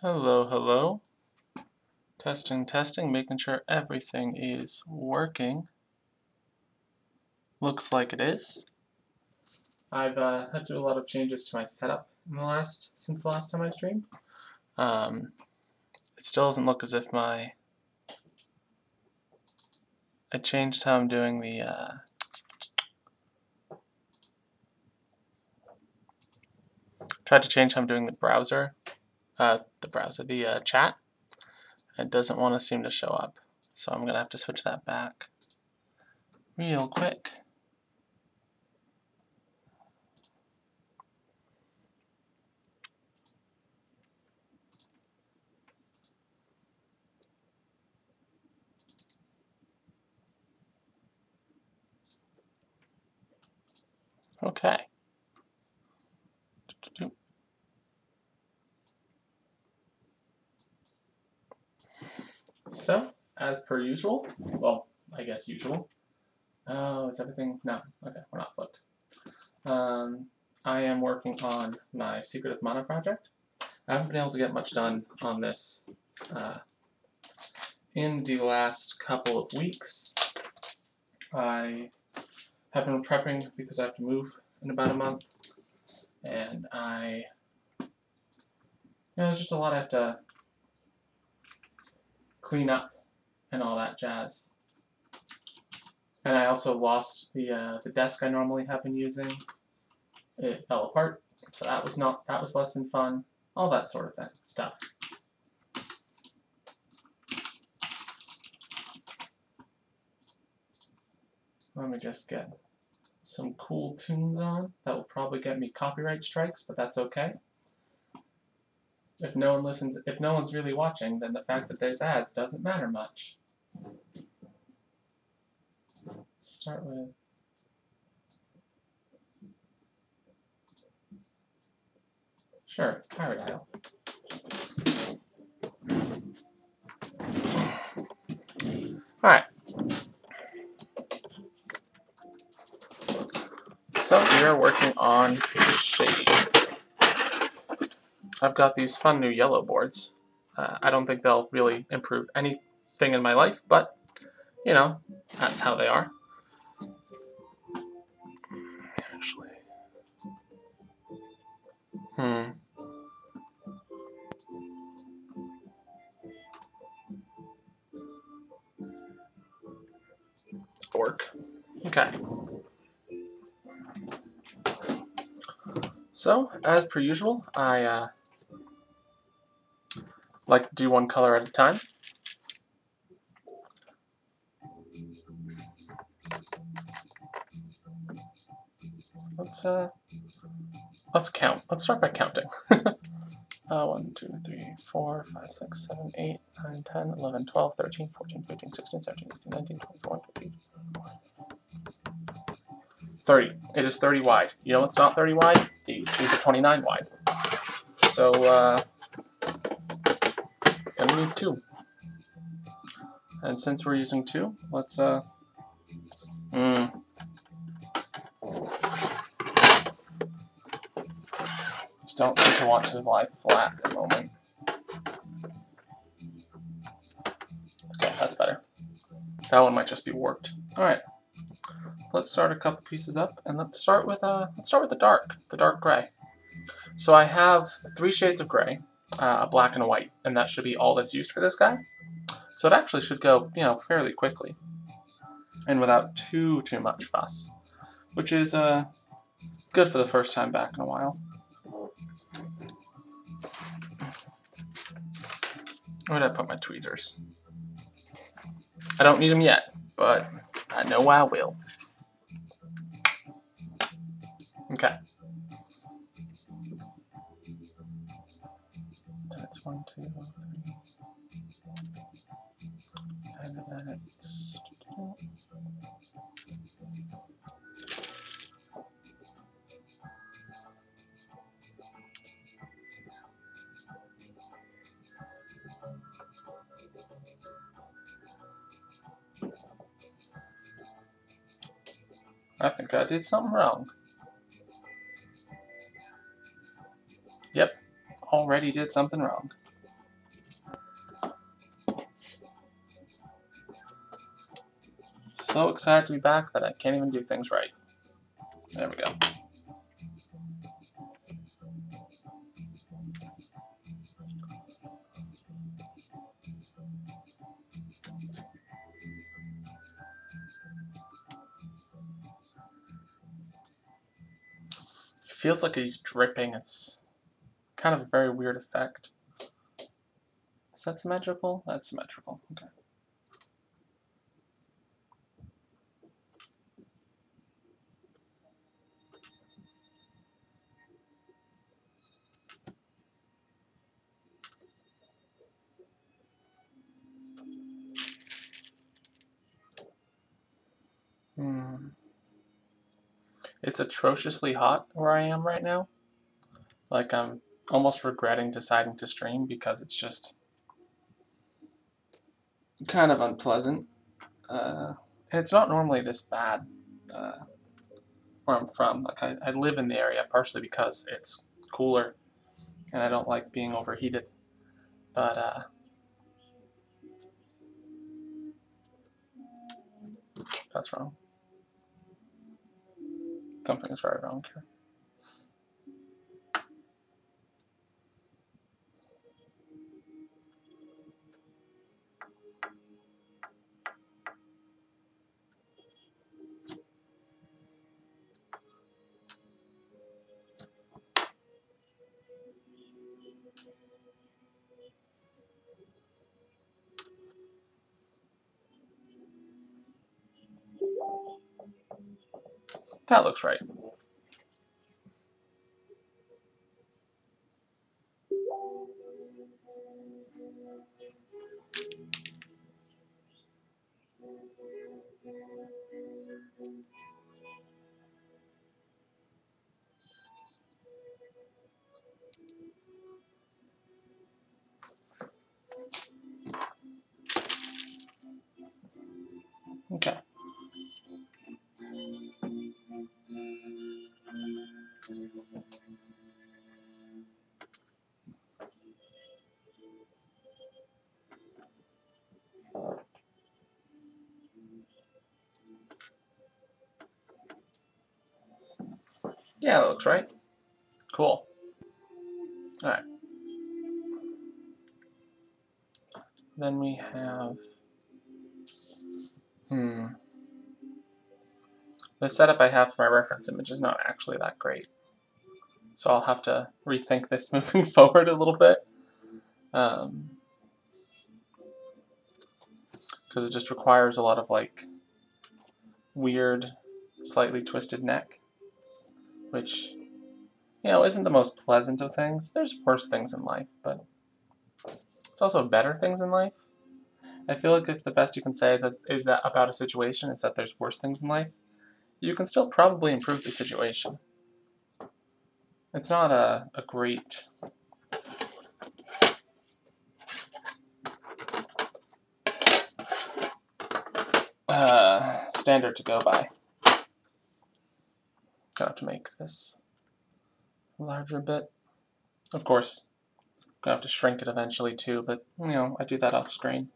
Hello, hello. Testing, testing, making sure everything is working. Looks like it is. I've had to do a lot of changes to my setup since the last time I streamed. It still doesn't look as if I changed how I'm doing the tried to change how I'm doing the chat. It doesn't want to seem to show up, so I'm gonna have to switch that back real quick. Okay. So, as per usual, well, I guess usual. Oh, is everything? No. Okay, we're not flipped. I am working on my Secret of Mana project. I haven't been able to get much done on this in the last couple of weeks. I have been prepping because I have to move in about a month, and there's just a lot I have to clean up and all that jazz. And I also lost the desk I normally have been using. It fell apart, so that was less than fun. All that sort of stuff. Let me just get some cool tunes on. That will probably get me copyright strikes, but that's okay. If no one listens, if no one's really watching, then the fact that there's ads doesn't matter much. Let's start with... Sure, Pirate Isle. Alright. So we are working on shade. I've got these fun new yellow boards. I don't think they'll really improve anything in my life, but, you know, that's how they are. Actually. Work. Okay. So, as per usual, I like to do one color at a time. So let's count. Let's start by counting. 1, 2, 3, 4, 5, 6, 7, 8, 9, 10, 11, 12, 13, 14, 15, 16, 17, 18, 19, 20, 21, 22, 30. It is 30 wide. You know what's not 30 wide? These are 29 wide. So, gonna need 2. And since we're using 2, let's, just don't seem to want to lie flat at the moment. Okay, that's better. That one might just be warped. Alright. Let's start a couple pieces up, and let's start with the dark gray. So I have 3 shades of gray, a black and a white, and that should be all that's used for this guy. So it actually should go, fairly quickly, and without too much fuss, which is good for the first time back in a while. Where did I put my tweezers? I don't need them yet, but I know I will. Okay. That's 1, 2, 3. And then it's... I think I did something wrong. Yep, already did something wrong. so excited to be back that I can't even do things right. There we go. It feels like he's dripping. It's kind of a very weird effect. Is that symmetrical? That's symmetrical. Okay. It's atrociously hot where I am right now. Like, I'm almost regretting deciding to stream because it's just kind of unpleasant. And it's not normally this bad where I'm from. Like, I live in the area partially because it's cooler and I don't like being overheated. But, that's wrong. Something is very wrong here. That looks right. Okay. Yeah, that looks right. Cool. Alright. Then we have... The setup I have for my reference image is not actually that great. So I'll have to rethink this moving forward a little bit. Because it just requires a lot of, like, weird, slightly twisted neck. Which, you know, isn't the most pleasant of things. There's worse things in life, but it's also better things in life. I feel like if the best you can say is that about a situation is that there's worse things in life, you can still probably improve the situation. It's not a great standard to go by. Gonna have to make this larger a bit. Of course, gonna have to shrink it eventually too, but you know, I do that off screen.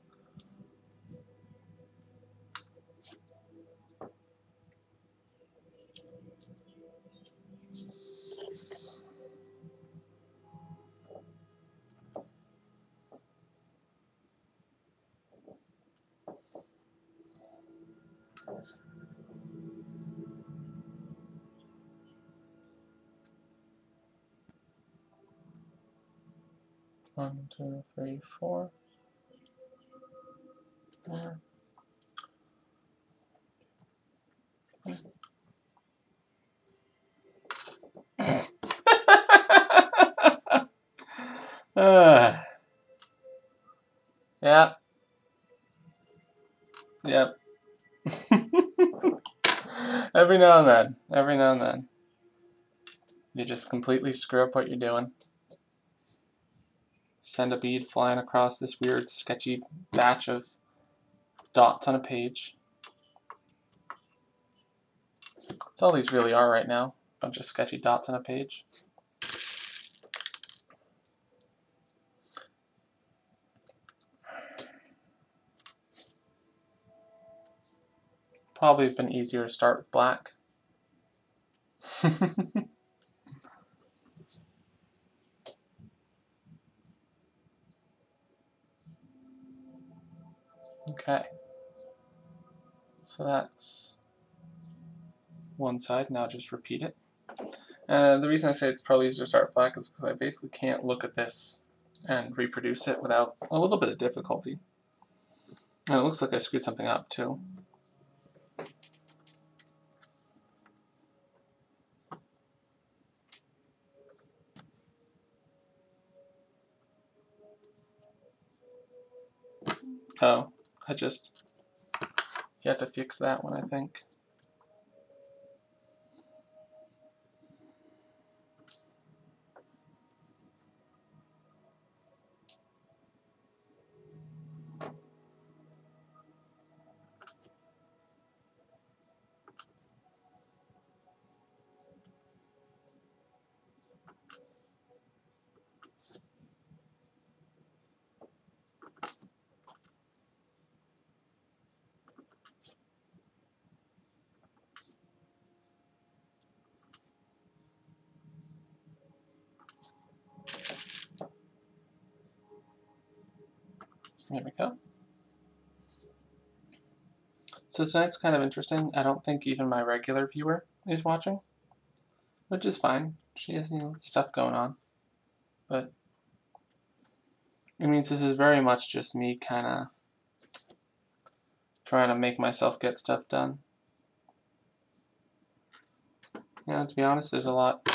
One, two, three, four. Four. Yeah. Yep. Every now and then. Every now and then. You just completely screw up what you're doing. Send a bead flying across this weird, sketchy batch of dots on a page. That's all these really are right now. A bunch of sketchy dots on a page. Probably have been easier to start with black. Okay. So that's one side. Now just repeat it. The reason I say it's probably easier to start with black is because I basically can't look at this and reproduce it without a little bit of difficulty. And it looks like I screwed something up too. Oh, you have to fix that one, I think. There we go. So tonight's kind of interesting. I don't think even my regular viewer is watching, which is fine. She has stuff going on. But it means this is very much just me kind of trying to make myself get stuff done. To be honest, there's a lot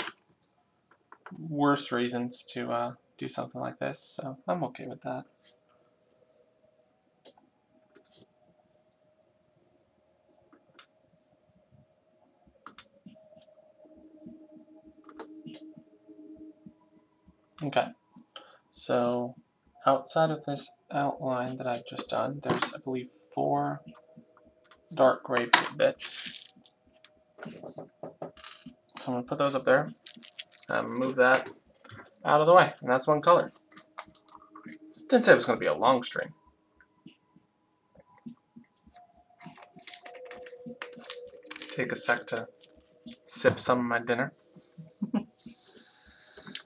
worse reasons to do something like this, so I'm okay with that. Okay, so outside of this outline that I've just done, there's, I believe, 4 dark gray bits. So I'm going to put those up there and move that out of the way, and that's one color. Didn't say it was going to be a long stream. Take a sec to sip some of my dinner.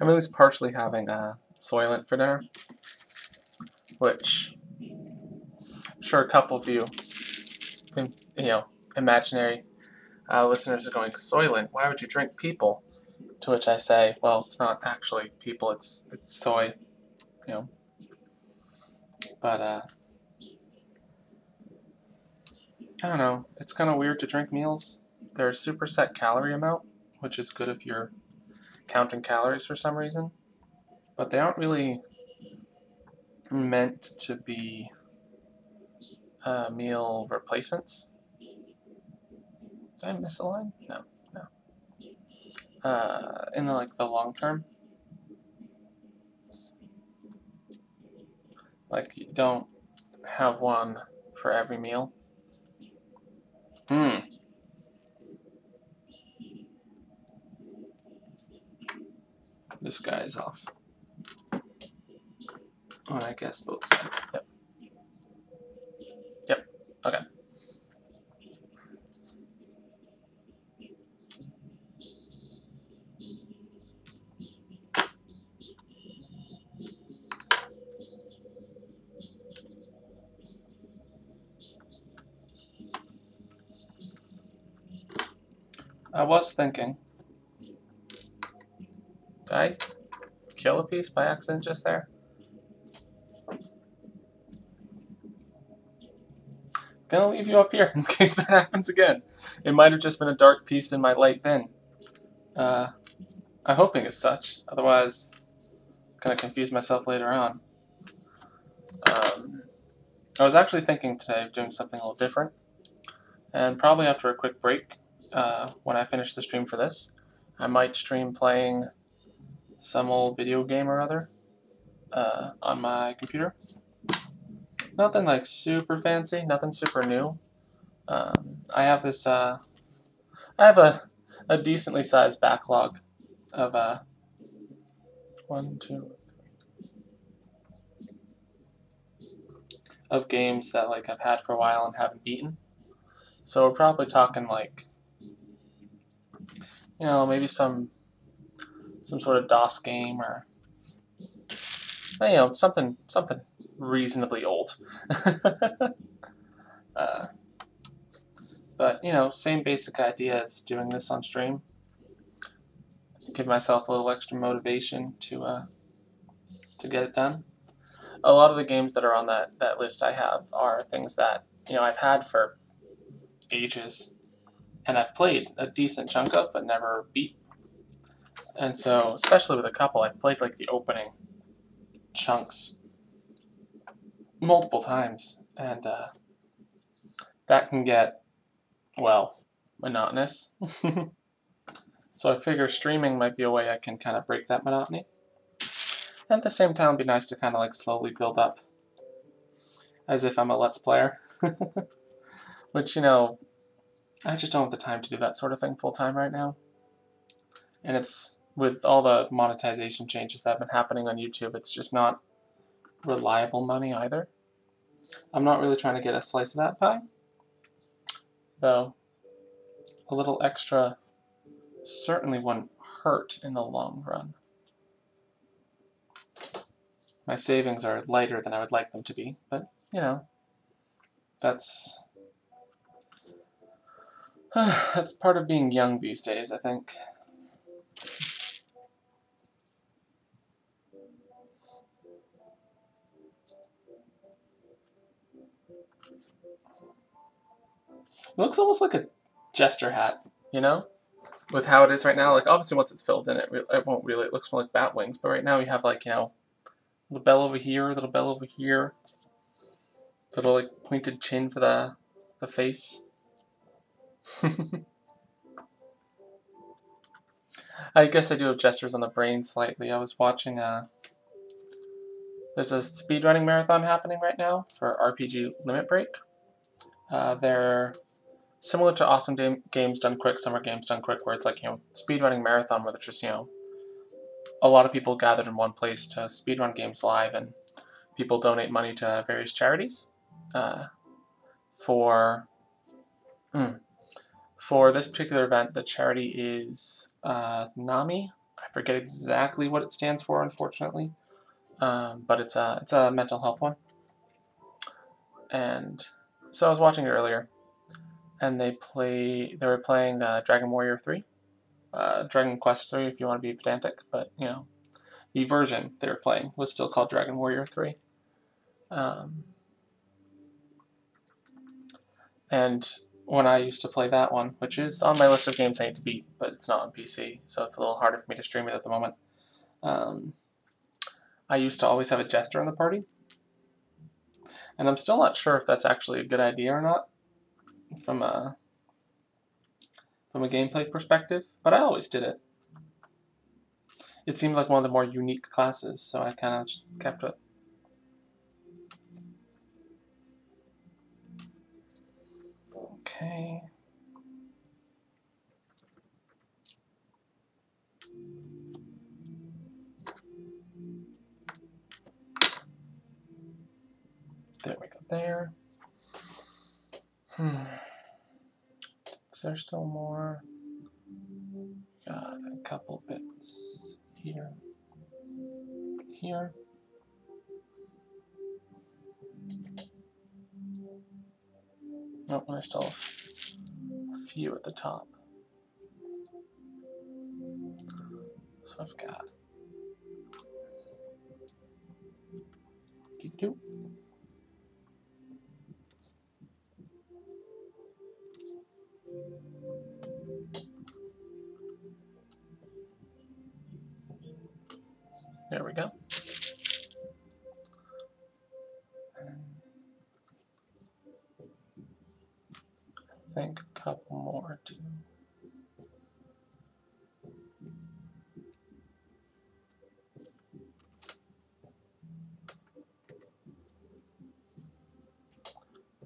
I'm at least partially having a Soylent for dinner, which I'm sure a couple of you, imaginary listeners are going, Soylent, why would you drink people? To which I say, well, it's not actually people, it's soy, But, I don't know, it's kind of weird to drink meals. They're a super set calorie amount, which is good if you're counting calories for some reason, but they aren't really meant to be meal replacements. Did I miss a line? No. In the long term, like you don't have one for every meal. This guy is off. Oh, I guess both sides. Yep. Okay. I was thinking, did I kill a piece by accident just there? Gonna leave you up here in case that happens again. It might have just been a dark piece in my light bin. I'm hoping it's such, otherwise I'm gonna confuse myself later on. I was actually thinking today of doing something a little different, and probably after a quick break, when I finish the stream for this, I might stream playing some old video game or other on my computer. Nothing like super fancy, nothing super new. I have this. I have a decently sized backlog of 1, 2, 3 of games that I've had for a while and haven't beaten. So we're probably talking like, you know, maybe some sort of DOS game, or you know, something reasonably old. But you know, same basic idea as doing this on stream. Give myself a little extra motivation to get it done. A lot of the games that are on that list I have are things that, you know, I've had for ages, and I've played a decent chunk of, but never beat. And so, especially with a couple, I've played like the opening chunks multiple times, and that can get, well, monotonous. So I figure streaming might be a way I can kind of break that monotony. And at the same time, it'd be nice to kind of like slowly build up as if I'm a Let's Player. Which, you know, I just don't have the time to do that sort of thing full time right now. And it's, with all the monetization changes that have been happening on YouTube, it's just not reliable money either. I'm not really trying to get a slice of that pie, though a little extra certainly wouldn't hurt in the long run. My savings are lighter than I would like them to be, but, you know, that's part of being young these days, I think. It looks almost like a jester hat, you know? With how it is right now. Like, obviously once it's filled in, it won't really, it looks more like bat wings, but right now we have, like, you know, little bell over here, little bell over here, little, like, pointed chin for the face. I guess I do have gestures on the brain slightly. I was watching there's a speedrunning marathon happening right now for RPG Limit Break. They're similar to Awesome Games Done Quick, Summer Games Done Quick, where it's like, you know, speedrunning marathon where there's just, you know, a lot of people gathered in one place to speedrun games live, and people donate money to various charities. For this particular event, the charity is NAMI. I forget exactly what it stands for, unfortunately, but it's a mental health one. And so I was watching it earlier, and they were playing Dragon Warrior 3, Dragon Quest 3 if you want to be pedantic, but you know, the version they were playing was still called Dragon Warrior 3. And when I used to play that one, which is on my list of games I need to beat, but it's not on PC, so it's a little harder for me to stream it at the moment. I used to always have a jester in the party, and I'm still not sure if that's actually a good idea or not from a gameplay perspective, but I always did it. It seemed like one of the more unique classes, so I kind of kept it. Okay. There we go there. Is there still more? Got a couple bits here. Here. Oh, and I still have a few at the top. So I've got doo-doo. There we go. I think a couple more too.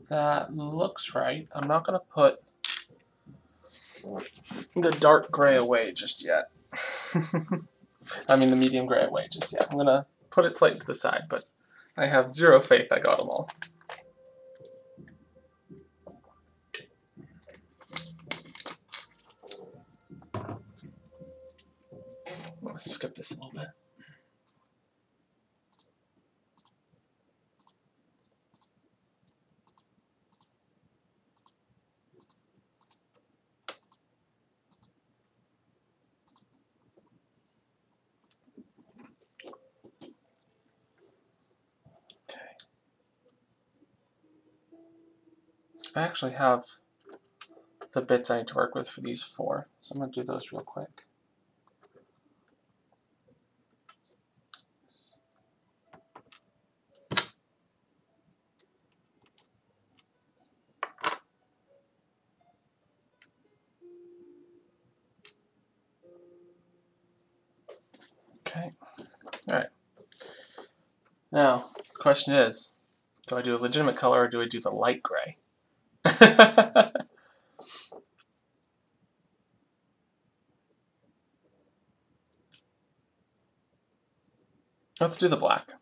That looks right. I'm not going to put the dark gray away just yet. I mean the medium gray away just yet. I'm going to put it slightly to the side, but I have zero faith I got them all. Let's skip this a little bit. I actually have the bits I need to work with for these 4, so I'm going to do those real quick. Okay, alright. Now, the question is, do I do a legitimate color or do I do the light gray? Let's do the black.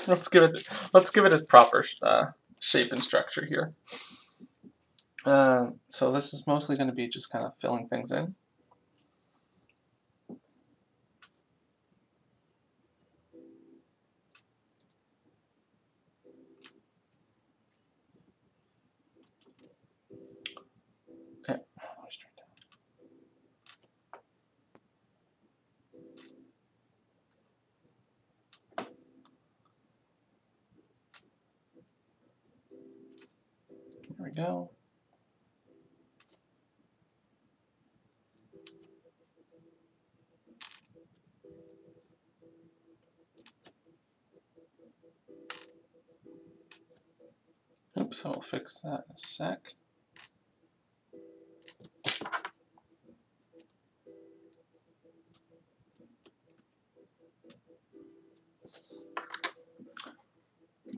Let's give it its proper shape and structure here. So this is mostly going to be just kind of filling things in. Yeah. There we go. Oops, I'll fix that in a sec.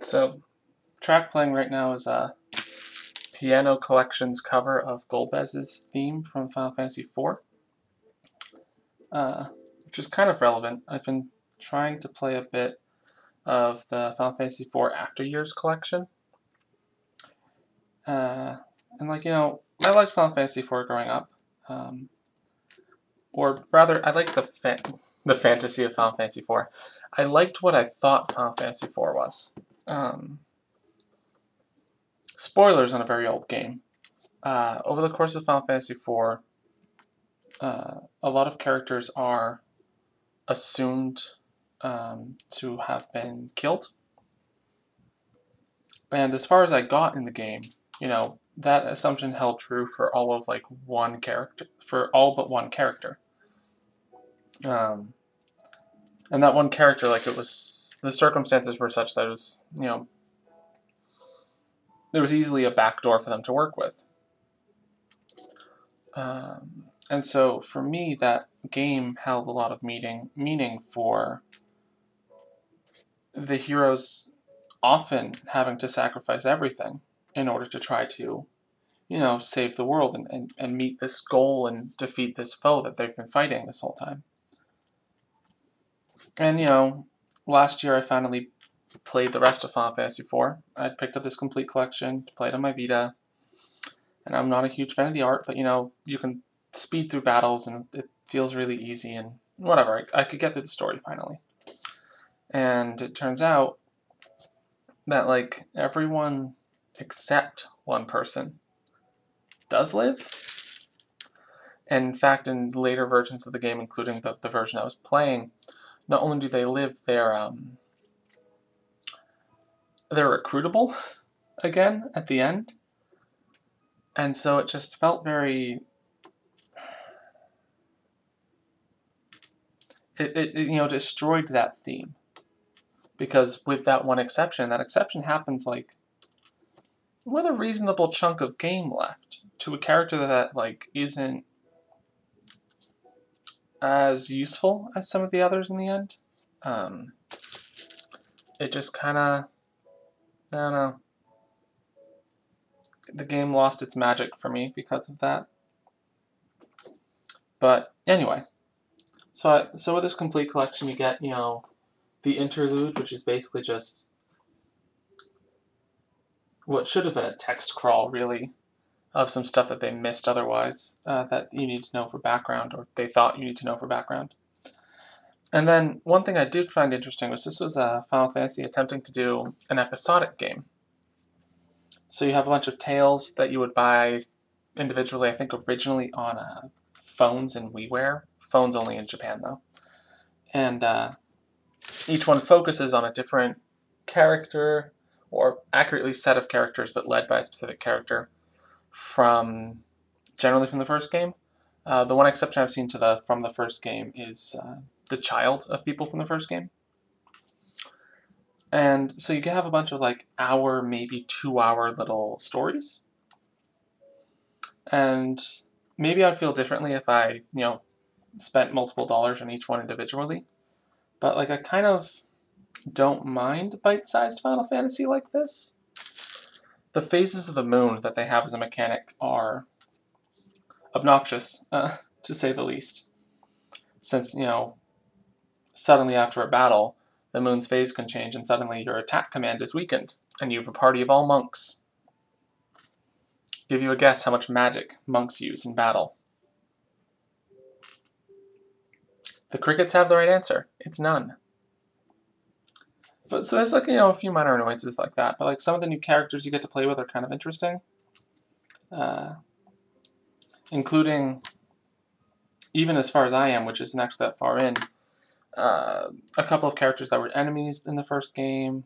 So, track playing right now is a Piano Collection's cover of Golbez's theme from Final Fantasy IV, which is kind of relevant. I've been trying to play a bit of the Final Fantasy IV After Years collection. And like, you know, I liked Final Fantasy IV growing up. Or rather, I liked the fantasy of Final Fantasy IV. I liked what I thought Final Fantasy IV was. Spoilers on a very old game. Over the course of Final Fantasy IV, a lot of characters are assumed to have been killed. And as far as I got in the game, you know, that assumption held true for all of like one character, for all but one character. And that one character, like, it was, the circumstances were such that it was, you know, there was easily a backdoor for them to work with. And so for me, that game held a lot of meaning for the heroes often having to sacrifice everything in order to try to, you know, save the world and meet this goal and defeat this foe that they've been fighting this whole time. And, you know, last year I finally played the rest of Final Fantasy IV. I picked up this complete collection, played on my Vita, and I'm not a huge fan of the art, but, you know, you can speed through battles and it feels really easy and whatever. I could get through the story finally. And it turns out that, like, everyone except one person does live. And in fact, in later versions of the game, including the version I was playing, not only do they live, they're recruitable again at the end. And so it just felt very... It you know, destroyed that theme. Because with that one exception, that exception happens, like, with a reasonable chunk of game left to a character that, like, isn't as useful as some of the others in the end. It just kind of, I don't know. The game lost its magic for me because of that. But anyway, so with this complete collection, you get, you know, the interlude, which is basically just what should have been a text crawl, really, of some stuff that they missed otherwise, that you need to know for background, or they thought you need to know for background. And then one thing I did find interesting was this was Final Fantasy attempting to do an episodic game. So you have a bunch of tales that you would buy individually, I think originally on phones and WiiWare. Phones only in Japan, though. And each one focuses on a different character, or accurately set of characters, but led by a specific character generally from the first game. The one exception I've seen from the first game is the child of people from the first game. And so you can have a bunch of like hour, maybe 2-hour little stories. And maybe I'd feel differently if I, spent multiple dollars on each one individually. But like I kind of don't mind bite-sized Final Fantasy like this. The phases of the moon that they have as a mechanic are obnoxious, to say the least. Since, suddenly after a battle, the moon's phase can change and suddenly your attack command is weakened, and you have a party of all monks. Give you a guess how much magic monks use in battle. The crickets have the right answer. It's none. But so there's like, a few minor annoyances like that, but like some of the new characters you get to play with are kind of interesting. Including, even as far as I am, which isn't actually that far in, a couple of characters that were enemies in the first game,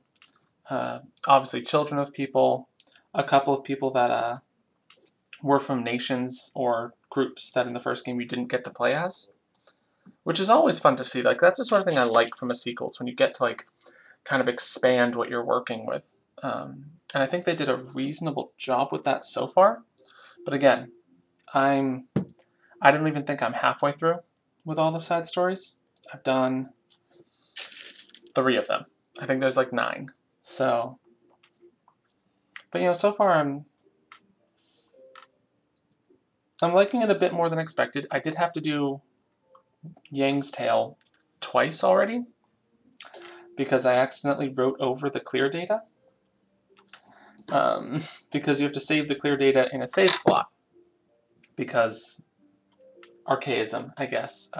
obviously children of people, a couple of people that were from nations or groups that in the first game you didn't get to play as, which is always fun to see. Like that's the sort of thing I like from a sequel. It's when you get to like kind of expand what you're working with, and I think they did a reasonable job with that so far. But again, I don't even think I'm halfway through with all the side stories. I've done 3 of them. I think there's like 9. So, but so far I'm liking it a bit more than expected. I did have to do Yang's Tale twice already because I accidentally wrote over the clear data. Because you have to save the clear data in a save slot. Because archaism, I guess.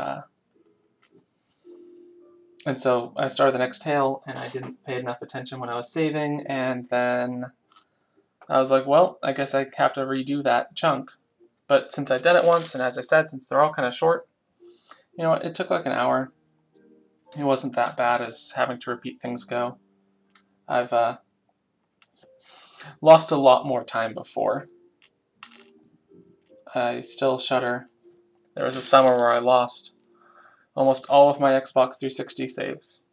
And so I started the next tale, and I didn't pay enough attention when I was saving, and then I was like, well, I guess I have to redo that chunk. But since I'd done it once, and as I said, since they're all kind of short, it took like an hour. It wasn't that bad as having to repeat things go. I've lost a lot more time before. I still shudder. There was a summer where I lost almost all of my Xbox 360 saves,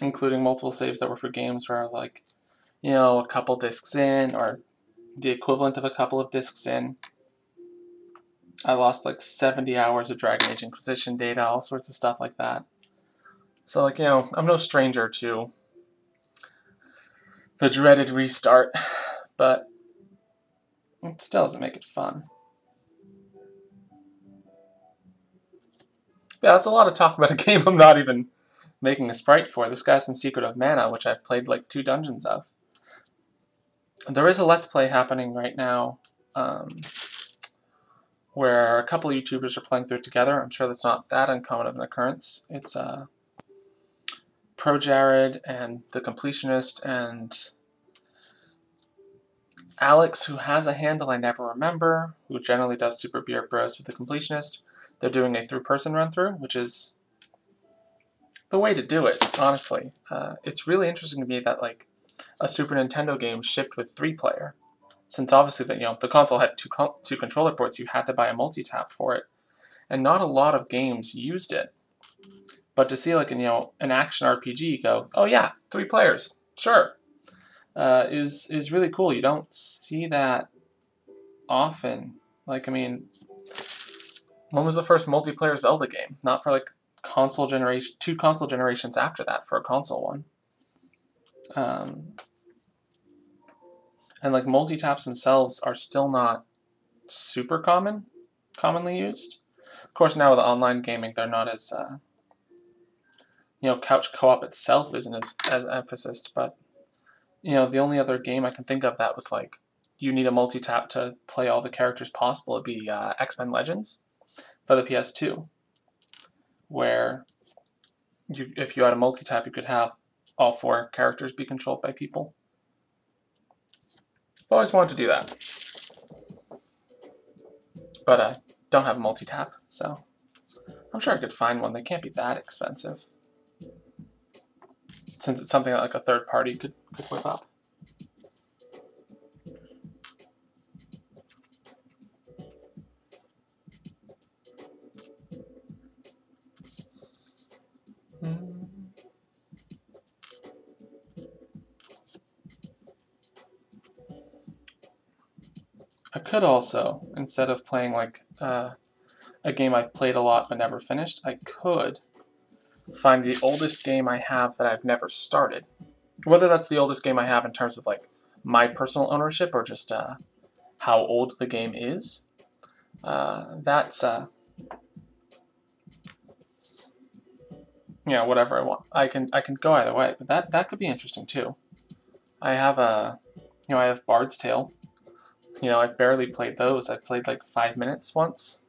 including multiple saves that were for games where like, a couple discs in, or the equivalent of a couple of discs in. I lost like 70 hours of Dragon Age Inquisition data, all sorts of stuff like that. So like, I'm no stranger to the dreaded restart, but it still doesn't make it fun. Yeah, that's a lot of talk about a game I'm not even making a sprite for. This guy's from Secret of Mana, which I've played like 2 dungeons of. There is a Let's Play happening right now, where a couple of YouTubers are playing through it together. I'm sure that's not that uncommon of an occurrence. It's Pro Jared and The Completionist and Alex, who has a handle I never remember, who generally does Super Beer Bros with The Completionist. They're doing a 3-person run-through, which is the way to do it, honestly. It's really interesting to me that like a Super Nintendo game shipped with 3-player. Since obviously that the console had two controller ports, you had to buy a multi-tap for it, and not a lot of games used it. But to see like an action RPG go, oh yeah, 3 players, sure, is really cool. You don't see that often. Like when was the first multiplayer Zelda game? Not for like console generation, 2 console generations after that for a console one. And like multi-taps themselves are still not super commonly used. Of course, now with online gaming, they're not as couch co-op itself isn't as emphasized, but the only other game I can think of that was like you need a multi-tap to play all the characters possible would be X-Men Legends for the PS2, where if you had a multi-tap, you could have all 4 characters be controlled by people. I've always wanted to do that, but I don't have a multi-tap, so I'm sure I could find one. They can't be that expensive, since it's something that like a third party could whip up. I could also, instead of playing like a game I've played a lot but never finished, I could find the oldest game I have that I've never started. Whether that's the oldest game I have in terms of like my personal ownership or just how old the game is. That's you know, whatever I want. I can go either way, but that could be interesting too. I have I have Bard's Tale. You know, I barely played those. I played like 5 minutes once,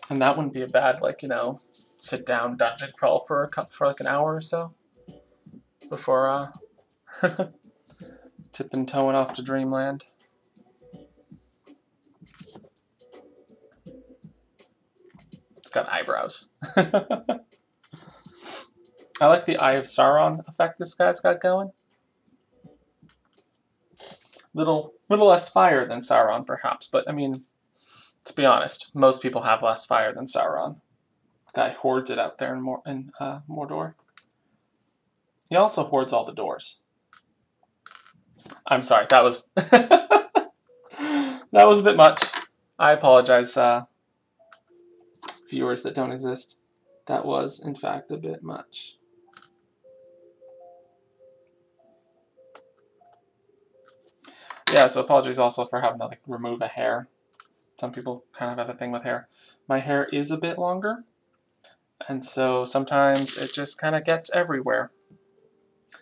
and that wouldn't be a bad, like, you know, sit down dungeon crawl for like an hour or so before tipping toeing off to Dreamland. It's got eyebrows. I like the Eye of Sauron effect this guy's got going. Little less fire than Sauron, perhaps, but I mean, let's be honest, most people have less fire than Sauron. The guy hoards it out there in Mordor. He also hoards all the doors. I'm sorry, that was that was a bit much. I apologize, viewers that don't exist. That was, in fact, a bit much. Yeah, so apologies also for having to like remove a hair. Some people kind of have a thing with hair. My hair is a bit longer, and so sometimes it just kind of gets everywhere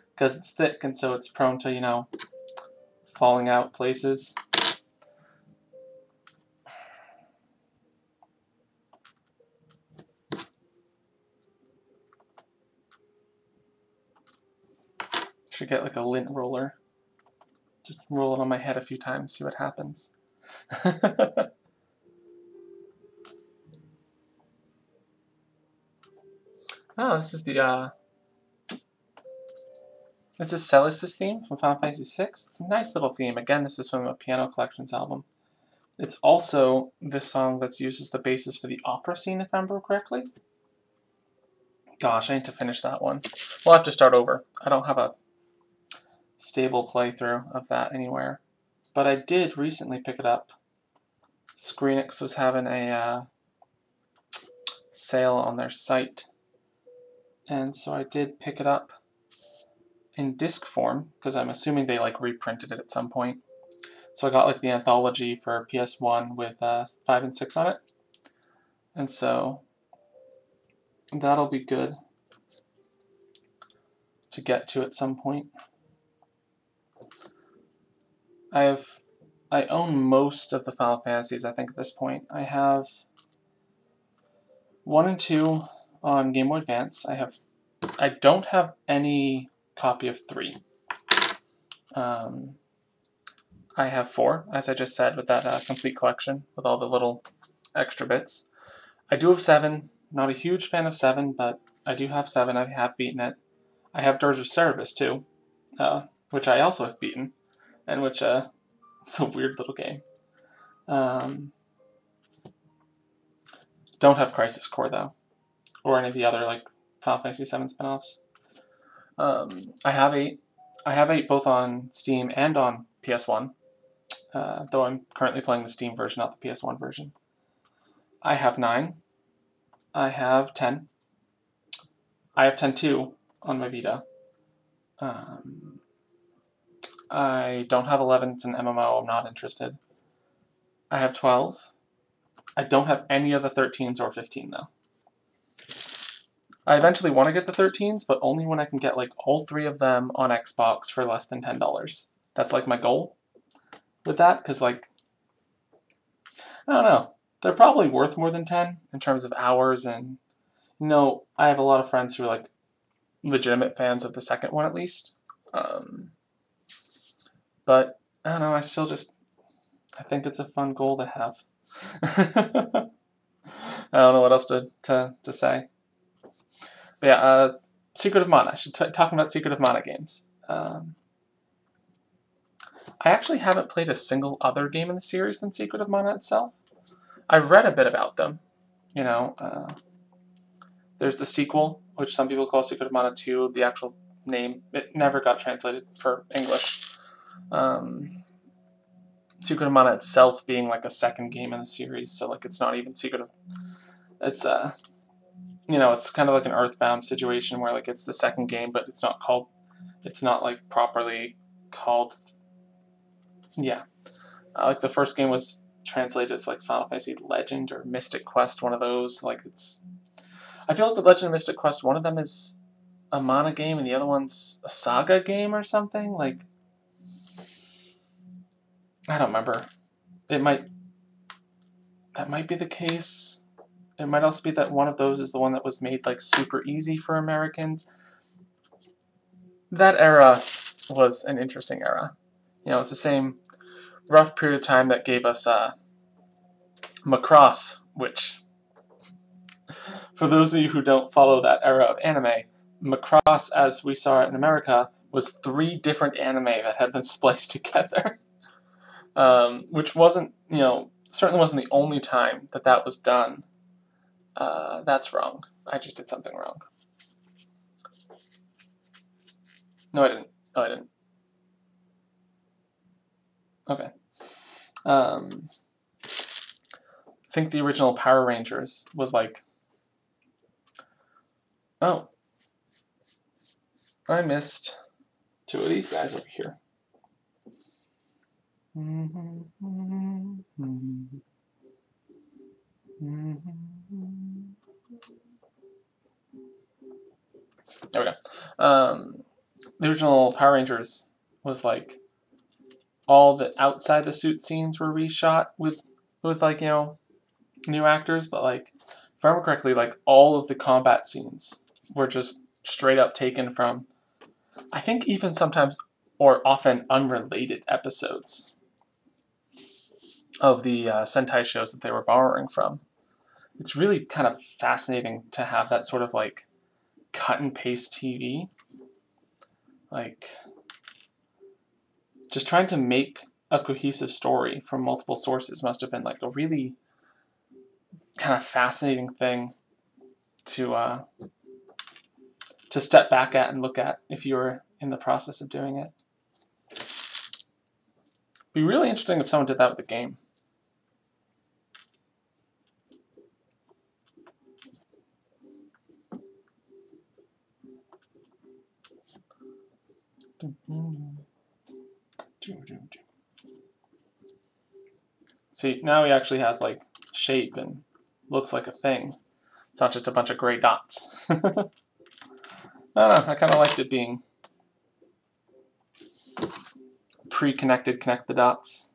because it's thick, and so it's prone to, you know, falling out places. Should get like a lint roller. Just roll it on my head a few times, see what happens. Oh, this is the this is Celis's theme from Final Fantasy VI. It's a nice little theme. Again, this is from a Piano Collections album. It's also the song that's used as the basis for the opera scene, if I remember correctly. Gosh, I need to finish that one. We'll have to start over. I don't have a stable playthrough of that anywhere. But I did recently pick it up. Screenix was having a sale on their site. And so I did pick it up in disc form, because I'm assuming they like reprinted it at some point. So I got like the anthology for PS1 with 5 and 6 on it. And so that'll be good to get to at some point. I own most of the Final Fantasies, I think, at this point. I have 1 and 2 on Game Boy Advance. I don't have any copy of 3. I have 4, as I just said, with that complete collection, with all the little extra bits. I do have 7. Not a huge fan of 7, but I do have 7. I have beaten it. I have Dirge of Cerberus, too, which I also have beaten, and which, it's a weird little game. Don't have Crisis Core, though, or any of the other, like, Final Fantasy VII spin-offs. I have 8. I have 8 both on Steam and on PS1, though I'm currently playing the Steam version, not the PS1 version. I have 9. I have 10. I have 10-2 on my Vita. I don't have 11. It's an MMO. I'm not interested. I have 12. I don't have any of the 13s or 15, though. I eventually want to get the 13s, but only when I can get like all 3 of them on Xbox for less than $10. That's like my goal with that, because like, I don't know. They're probably worth more than 10 in terms of hours and, No, I have a lot of friends who are like legitimate fans of the second one at least. But I don't know, I think it's a fun goal to have. I don't know what else to say. But yeah, Secret of Mana. I should talking about Secret of Mana games. I actually haven't played a single other game in the series than Secret of Mana itself. I've read a bit about them. You know, there's the sequel, which some people call Secret of Mana 2. The actual name, it never got translated for English. Secret of Mana itself being like a second game in the series, so like it's not even Secret of... It's you know, it's kind of like an Earthbound situation where like it's the second game, but it's not called... It's not like properly called... Yeah. Like the first game was translated as like Final Fantasy Legend or Mystic Quest, one of those. Like it's... I feel like with Legend of Mystic Quest, one of them is a Mana game and the other one's a Saga game or something. Like, I don't remember. That might be the case. It might also be that one of those is the one that was made like super easy for Americans. That era was an interesting era. You know, it's the same rough period of time that gave us Macross, which, for those of you who don't follow that era of anime, Macross, as we saw it in America, was 3 different anime that had been spliced together. Which wasn't, you know, certainly wasn't the only time that that was done. That's wrong. I just did something wrong. No, I didn't. No, I didn't. Okay. I think the original Power Rangers was like... Oh. I missed 2 of these guys over here. There we go. The original Power Rangers was like all the outside the suit scenes were reshot with like, you know, new actors, but like if I remember correctly, like all of the combat scenes were just straight up taken from, I think even sometimes or often unrelated episodes of the Sentai shows that they were borrowing from. It's really kind of fascinating to have that sort of like cut and paste TV. Like, just trying to make a cohesive story from multiple sources must have been like a really kind of fascinating thing to step back at and look at if you were in the process of doing it. It'd be really interesting if someone did that with a game. See, now he actually has like shape and looks like a thing. It's not just a bunch of gray dots. I don't know, I kind of liked it being pre-connected, connect the dots.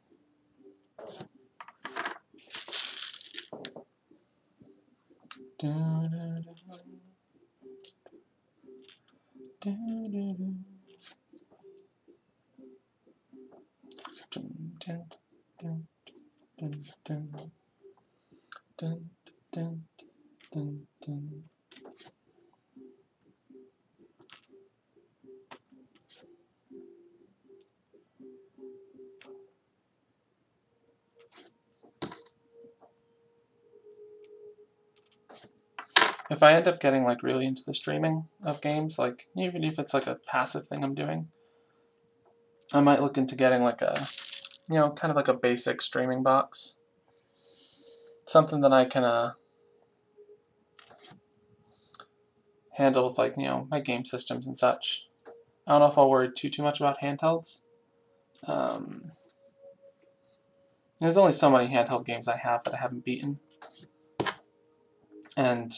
If I end up getting like really into the streaming of games, like even if it's like a passive thing I'm doing, I might look into getting like a, you know, kind of like a basic streaming box. Something that I can handle with like, you know, my game systems and such. I don't know if I'll worry too much about handhelds. There's only so many handheld games I have that I haven't beaten. And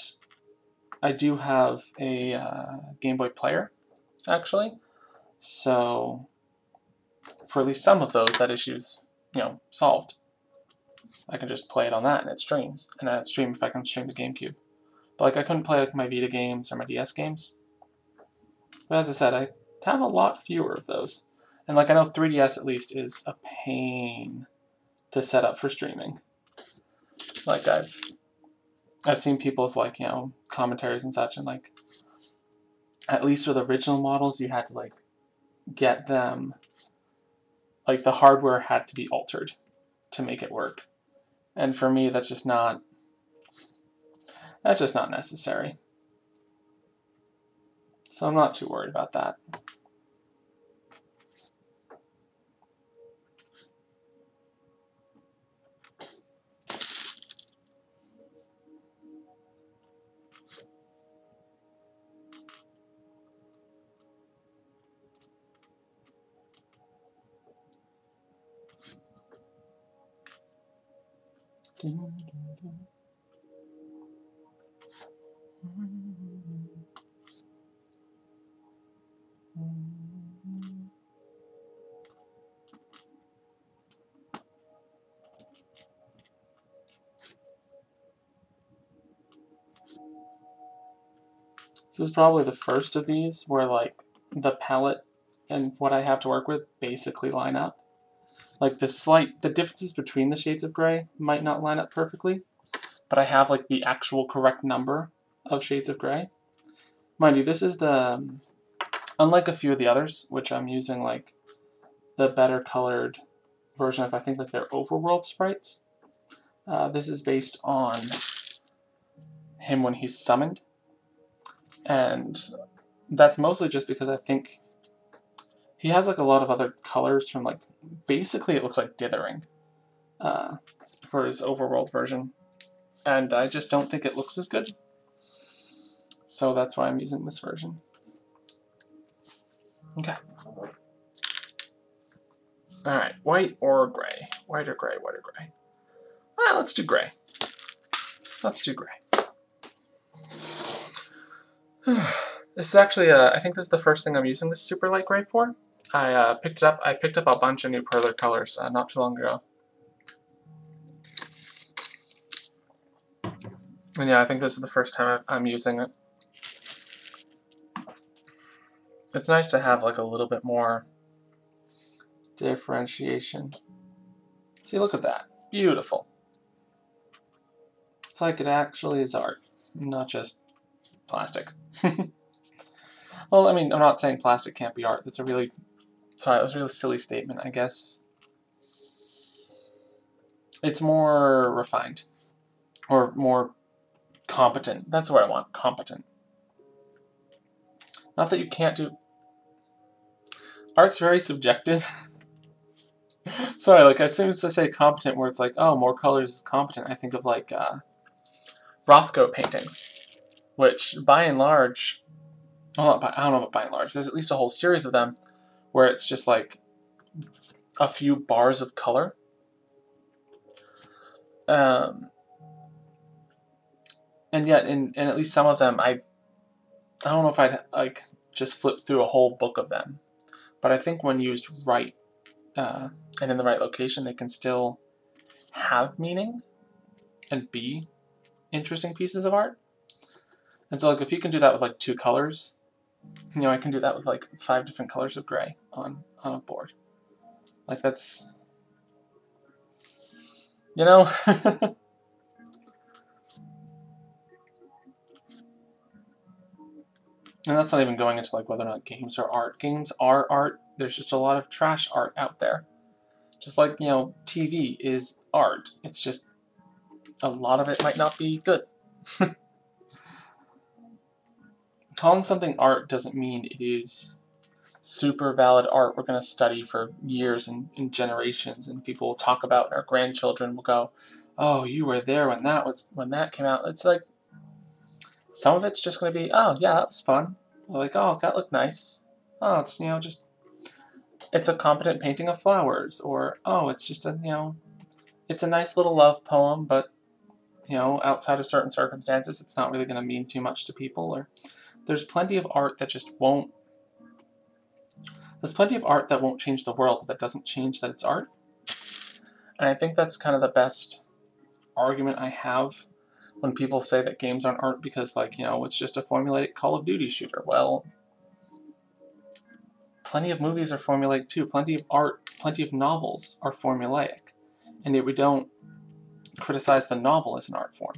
I do have a Game Boy player, actually. So for at least some of those, that issue's, you know, solved. I can just play it on that and it streams. And it streams if I can stream the GameCube. But like I couldn't play like my Vita games or my DS games. But as I said, I have a lot fewer of those. And like I know 3DS at least is a pain to set up for streaming. Like I've seen people's like, you know, commentaries and such, and like at least with original models you had to like get them, like the hardware had to be altered to make it work. And for me that's just not necessary. So I'm not too worried about that. This is probably the first of these where like the palette and what I have to work with basically line up. Like the differences between the shades of gray might not line up perfectly, but I have like the actual correct number of shades of gray. Mind you, this is unlike a few of the others, which I'm using like the better colored version of, I think like their overworld sprites. This is based on him when he's summoned. And that's mostly just because I think he has like a lot of other colors from like, basically it looks like dithering for his overworld version. And I just don't think it looks as good. So that's why I'm using this version. Okay. Alright, white or gray? White or gray, white or gray? Let's do gray. Let's do gray. This is actually, I think this is the first thing I'm using this super light gray for. I picked up a bunch of new perler colors not too long ago. And yeah, I think this is the first time I'm using it. It's nice to have like a little bit more differentiation. See, look at that. Beautiful. It's like it actually is art, not just plastic. Well, I mean, I'm not saying plastic can't be art. That's a really, sorry, that was a really silly statement, I guess. It's more refined. Or more competent. That's what I want, competent. Not that you can't do... Art's very subjective. Sorry, like as soon as I say competent, where it's like, oh, more colors is competent, I think of like Rothko paintings, which by and large, well, I don't know about by and large, there's at least a whole series of them where it's just like a few bars of color. And yet, in at least some of them, I don't know if I'd like just flip through a whole book of them, but I think when used right and in the right location, they can still have meaning and be interesting pieces of art. And so, like, if you can do that with like 2 colors, you know, I can do that with like 5 different colors of gray on a board. Like that's, you know. And that's not even going into like whether or not games are art. Games are art. There's just a lot of trash art out there. Just like, you know, TV is art. It's just a lot of it might not be good. Calling something art doesn't mean it is super valid art we're going to study for years and generations, and people will talk about, and our grandchildren will go, oh, you were there when that came out. It's like, some of it's just going to be, oh, yeah, that was fun. Or like, oh, that looked nice. Oh, it's, you know, just, it's a competent painting of flowers. Or, oh, it's just a, you know, it's a nice little love poem, but, you know, outside of certain circumstances, it's not really going to mean too much to people. Or there's plenty of art that just won't, there's plenty of art that won't change the world, but that doesn't change that it's art. And I think that's kind of the best argument I have. when people say that games aren't art because, like, you know, it's just a formulaic Call of Duty shooter. Well, plenty of movies are formulaic too. Plenty of art, plenty of novels are formulaic. And yet we don't criticize the novel as an art form.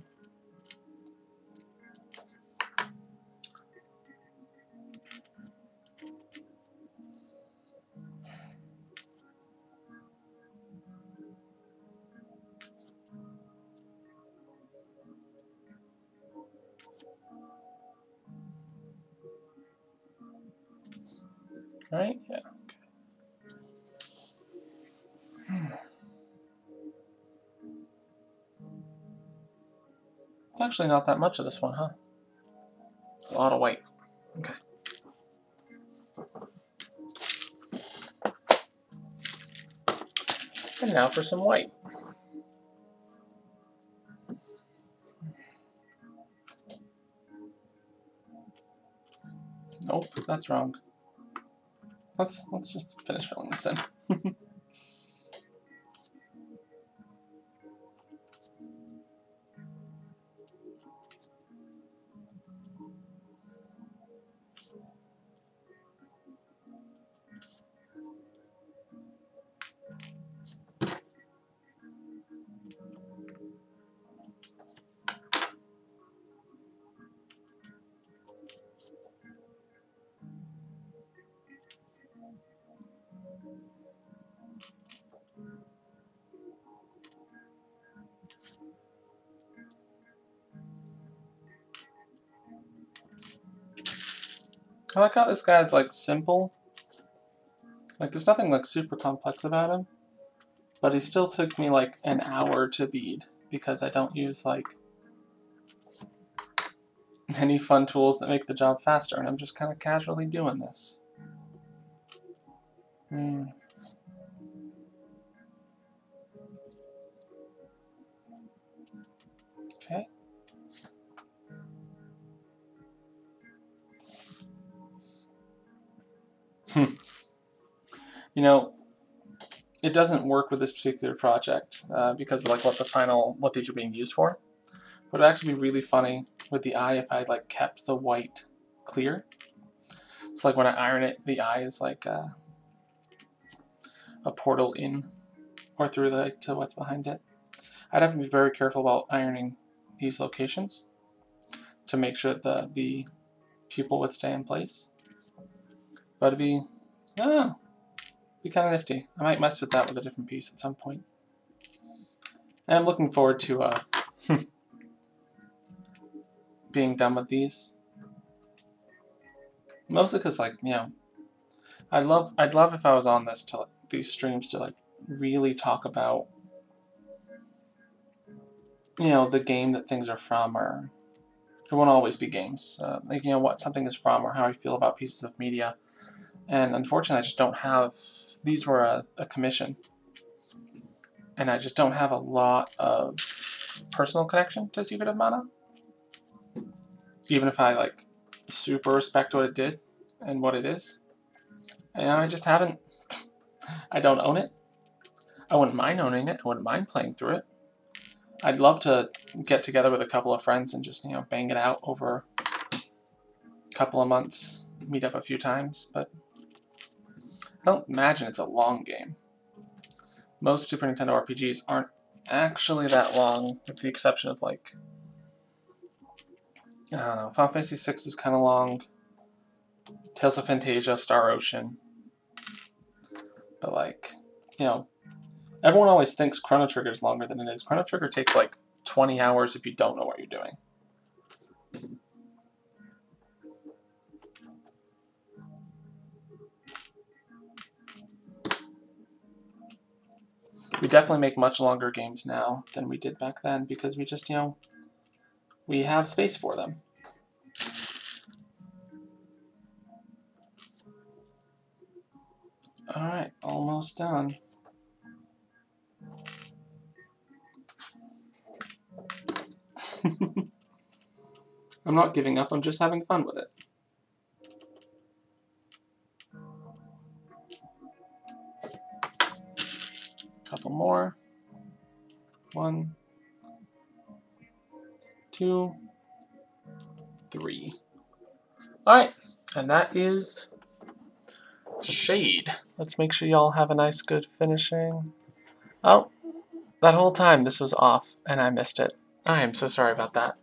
Right? Yeah. Okay. It's actually not that much of this one, huh? A lot of white. Okay. And now for some white. Nope, that's wrong. Let's just finish filling this in. I like how this guy's like simple. Like there's nothing like super complex about him. But he still took me like an hour to bead because I don't use like any fun tools that make the job faster, and I'm just kind of casually doing this. Okay. You know, it doesn't work with this particular project because of like what these are being used for. But it'd actually be really funny with the eye if I like kept the white clear. So like when I iron it, the eye is like a portal in or through to what's behind it. I'd have to be very careful about ironing these locations to make sure that the pupil would stay in place. But it'd be kind of nifty. I might mess with that with a different piece at some point. And I'm looking forward to being done with these. Mostly because, like, you know, I'd love if I was on these streams to like really talk about, you know, the game that things are from, or it won't always be games. Like, you know, what something is from or how I feel about pieces of media. And unfortunately, I just don't have. These were a commission, and I just don't have a lot of personal connection to Secret of Mana. Even if I like super respect what it did and what it is, and I just haven't. I don't own it. I wouldn't mind owning it. I wouldn't mind playing through it. I'd love to get together with a couple of friends and just, you know, bang it out over a couple of months, meet up a few times, but I don't imagine it's a long game. Most Super Nintendo RPGs aren't actually that long, with the exception of, like, I don't know, Final Fantasy VI is kind of long, Tales of Phantasia, Star Ocean, but, like, you know, everyone always thinks Chrono Trigger is longer than it is. Chrono Trigger takes, like, 20 hours if you don't know what you're doing. We definitely make much longer games now than we did back then because we just, you know, we have space for them. Alright, almost done. I'm not giving up, I'm just having fun with it. Couple more. 1, 2, 3. Alright, and that is shade. Let's make sure y'all have a nice good finishing. Oh, that whole time this was off and I missed it. I am so sorry about that.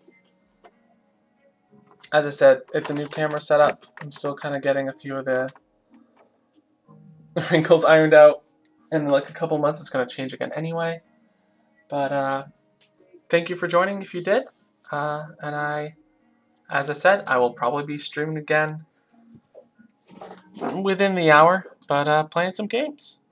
As I said, it's a new camera setup. I'm still kind of getting a few of the wrinkles ironed out. In like a couple months it's going to change again anyway. But thank you for joining if you did. And as I said, I will probably be streaming again within the hour, but playing some games.